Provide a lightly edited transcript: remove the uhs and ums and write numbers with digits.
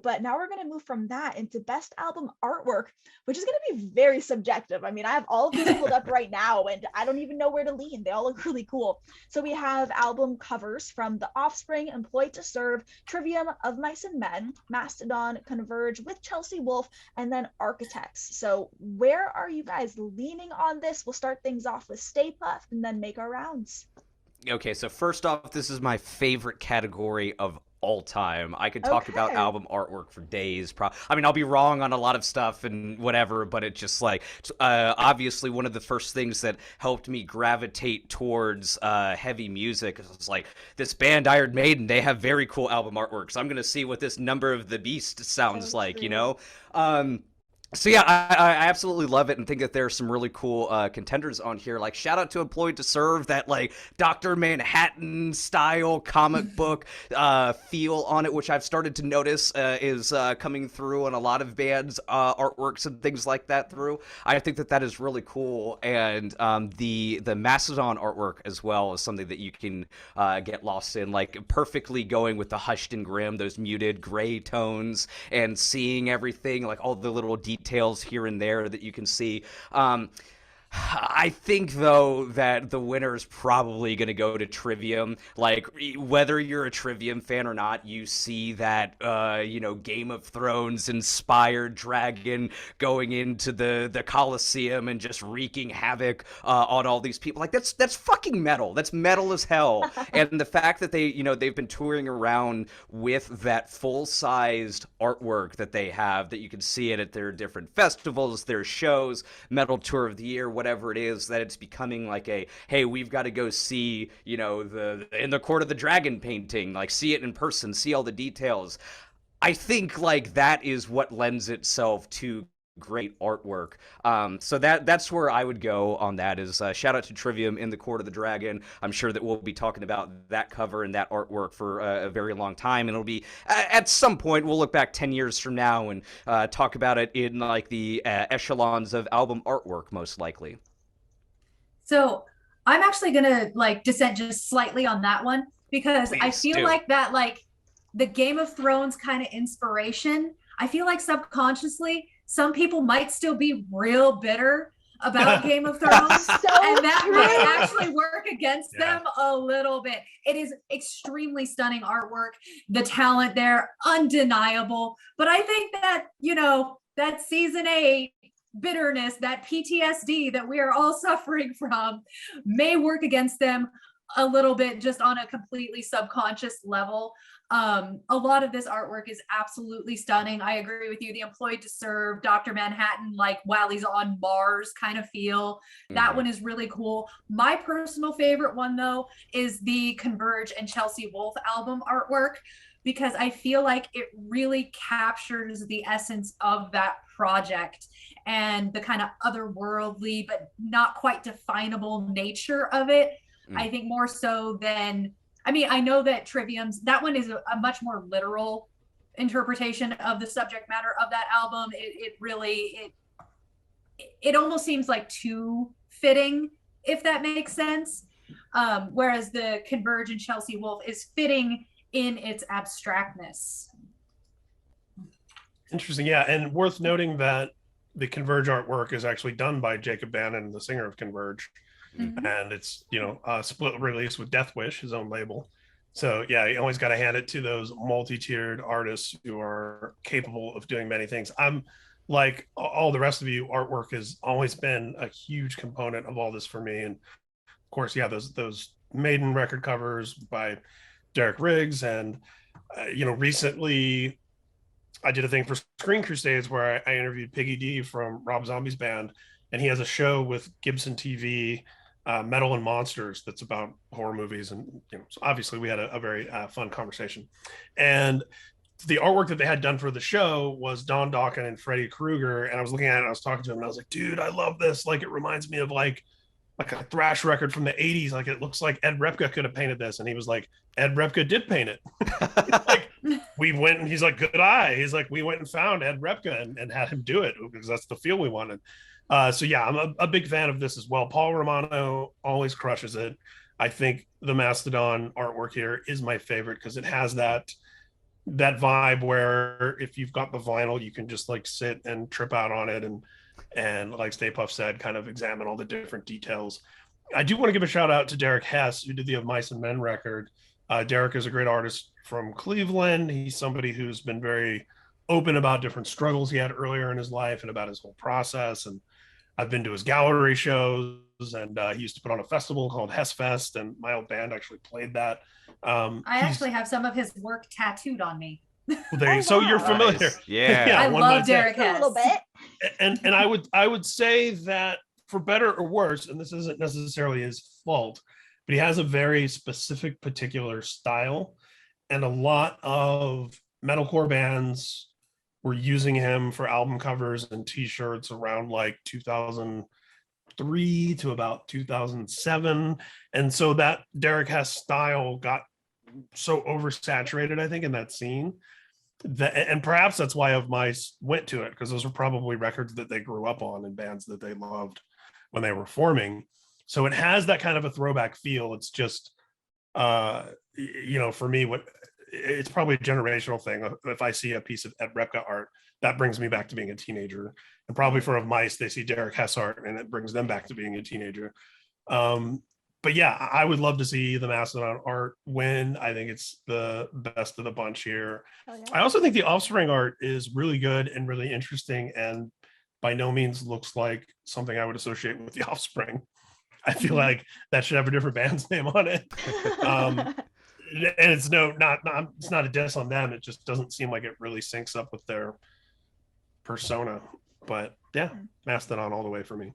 but now we're going to move from that into best album artwork, which is going to be very subjective. I mean, I have all of these pulled up right now and I don't even know where to lean. They all look really cool. So we have album covers from The Offspring, Employed to Serve, Trivium, Of Mice and Men, Mastodon, Converge with Chelsea Wolfe, and then Architects. So where are you guys leaning on this? We'll start things off with Stay Puft and then make our rounds. Okay, so first off, this is my favorite category of all time. I could talk about album artwork for days. I mean, I'll be wrong on a lot of stuff and whatever, but it just like obviously one of the first things that helped me gravitate towards heavy music was like this band Iron Maiden. They have very cool album artwork, so I'm gonna see what this Number of the Beast sounds like, you know. So yeah, I absolutely love it and think that there are some really cool contenders on here. Like shout out to Employed to Serve, that like Dr. Manhattan style comic book feel on it, which I've started to notice is coming through on a lot of bands' artworks and things like that through. I think that that is really cool, and the Mastodon artwork as well is something that you can get lost in, like perfectly going with the hushed and grim, those muted gray tones, and seeing everything, like all the little details here and there that you can see. I think, though, that the winner is probably going to go to Trivium. Like, whether you're a Trivium fan or not, you see that, Game of Thrones inspired dragon going into the Colosseum and just wreaking havoc on all these people. Like, that's fucking metal. That's metal as hell. And the fact that they've been touring around with that full-sized artwork that they have, that you can see it at their different festivals, their shows, Metal Tour of the Year, whatever it is, that it's becoming like a, hey, we've got to go see, the In the Court of the Dragon painting, like see it in person, see all the details. I think like that is what lends itself to great artwork. So that's where I would go on that, is shout out to Trivium, In the Court of the Dragon. I'm sure that we'll be talking about that cover and that artwork for a very long time, and it'll be at some point we'll look back 10 years from now and talk about it in like the echelons of album artwork, most likely. So I'm actually gonna like dissent just slightly on that one, because I feel like that, like the Game of Thrones kind of inspiration, I feel like subconsciously some people might still be real bitter about Game of Thrones, and that might actually work against them a little bit. It is extremely stunning artwork. The talent there, undeniable. But I think that, that season 8 bitterness, that PTSD that we are all suffering from, may work against them a little bit, just on a completely subconscious level. A lot of this artwork is absolutely stunning. I agree with you. The Employed to Serve, Dr. Manhattan, like while he's on Mars kind of feel. That one is really cool. My personal favorite one, though, is the Converge and Chelsea Wolfe album artwork, because I feel like it really captures the essence of that project and the kind of otherworldly but not quite definable nature of it. I think more so than, I know that Trivium's, that one is a much more literal interpretation of the subject matter of that album. It almost seems like too fitting, if that makes sense. Whereas the Converge and Chelsea Wolfe is fitting in its abstractness. Interesting, yeah, and worth noting that the Converge artwork is actually done by Jacob Bannon, the singer of Converge. And it's, a split release with Death Wish, his own label. So yeah, you always got to hand it to those multi-tiered artists who are capable of doing many things. I'm like all the rest of you, artwork has always been a huge component of all this for me. And of course, yeah, those Maiden record covers by Derek Riggs. And, recently I did a thing for Screen Crusades where I interviewed Piggy D from Rob Zombie's band. And he has a show with Gibson TV, Metal and Monsters, that's about horror movies. And so obviously we had a very fun conversation. And the artwork that they had done for the show was Don Dokken and Freddy Krueger. And I was looking at it and I was talking to him and I was like, dude, I love this. Like, it reminds me of like a thrash record from the 80s. Like, it looks like Ed Repka could have painted this. And he was like, Ed Repka did paint it. Like, we went, and he's like, good eye. He's like, we went and found Ed Repka and had him do it because that's the feel we wanted. So yeah, I'm a big fan of this as well. Paul Romano always crushes it. I think the Mastodon artwork here is my favorite because it has that that vibe where if you've got the vinyl, you can just like sit and trip out on it and like Stay Puft said, kind of examine all the different details. I do want to give a shout out to Derek Hess, who did the Of Mice and Men record. Derek is a great artist from Cleveland. He's somebody who's been very open about different struggles he had earlier in his life and about his whole process. And I've been to his gallery shows, and he used to put on a festival called Hess Fest, and my old band actually played that. I actually have some of his work tattooed on me. So you're familiar. Nice. Yeah. I love Derek Hess. A little bit. And I would say that for better or worse, and this isn't necessarily his fault, but he has a very specific particular style, and a lot of metalcore bands were using him for album covers and t-shirts around like 2003 to about 2007. And so that Derek Hess style got so oversaturated, I think, in that scene, that, and perhaps that's why Of Mice went to it, because those were probably records that they grew up on and bands that they loved when they were forming. So it has that kind of a throwback feel. It's just for me, it's probably a generational thing. If I see a piece of Ed Repka art, that brings me back to being a teenager. And probably for Of Mice, they see Derek Hess art and it brings them back to being a teenager. But yeah, I would love to see the Mastodon art win. I think it's the best of the bunch here. Oh, yeah. I also think the Offspring art is really good and really interesting, and by no means looks like something I would associate with the Offspring. I feel like that should have a different band's name on it. And it's it's not a diss on them. It just doesn't seem like it really syncs up with their persona. But yeah, Mastodon all the way for me.